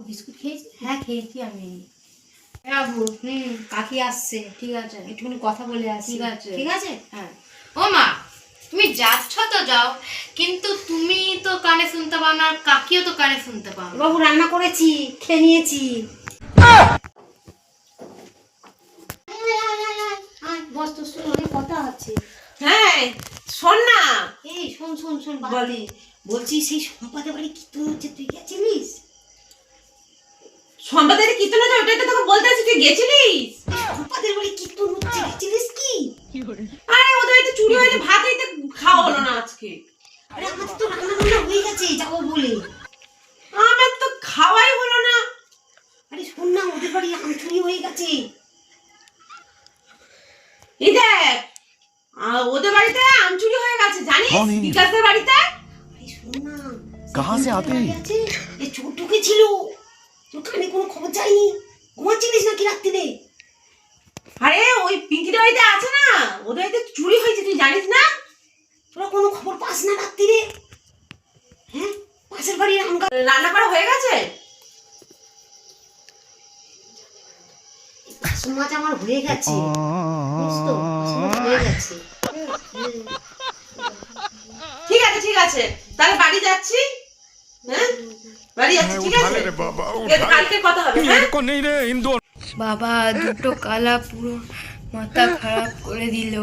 Biscuit খেয়েছি? হ্যাঁ খেয়েছি আমি। বাবু কাকি আসছে, ঠিক আছে, একটুখানি কথা বলে আসি। ঠিক আছে। ঠিক আছে। হ্যাঁ। ও মা, তুমি যাচ্ছ তো যাও, কিন্তু তুমি তো কানে শুনতে পাও না, আর কাকিও তো কানে শুনতে পাও না। বাবু রান্না করেছি, খেয়ে নিয়েছি। বস, তোর সঙ্গে অনেক কথা আছে। হ্যাঁ শোন না, এই শোন শোন শোন, বল। বলে বলছি সেই সম্পাদের বাড়ি কীর্তন হচ্ছে, তুই গেছিলিস? সম্পাদের কীর্তন আছে, ওটাই তো তোকে বলতে আছি, তুই গেছিলিস? সম্পাদের বাড়ি কীর্তন হচ্ছে, গেছিলিস কি? আরে ওদের বাড়িতে চুরি হয়েছে, ভাতই তো খাওয়া হলো না আজকে। আরে আমাদের তো রান্না বান্না হয়ে গেছে, যাবো বলে। আমার তো খাওয়াই হলো না। আরে শোন না, ওদের বাড়ি আম চুরি হয়ে গেছে। এই দেখ, ওদের বাড়িতে আম চুরি হয়ে গেছে, জানিস? कौन है ये? বিকাশের বাড়িতে। আরে শোন না, कहाँ से आते हैं? এই চোর ঢুকেছিল, তোর কানে কোনো খবর যায়নি? ঘুমাচ্ছিলিস নাকি রাত্রিরে? আরে ওই পিঙ্কিদের বাড়িতে আছে না, ওদের বাড়িতে চুরি হয়েছে, তুই জানিস না? তোরা কোনো খবর পাস না রাত্রিরে? হ্যাঁ, পাশের বাড়ির আম গাছ। রান্না করা হয়ে গেছে? বাসন মাছ আমার হয়ে গেছে, বুঝছ তো? বাসন মাছ হয়ে গেছে। ঠিক আছে ঠিক আছে, তাহলে বাড়ি যাচ্ছি। হ্যাঁ বাড়ি যাচ্ছি, ঠিক আছে? কালকে কথা হবে। হ্যাঁ को नहीं रे इन दो বাবা দুটো কালা পুরো মাথা খারাপ করে দিল।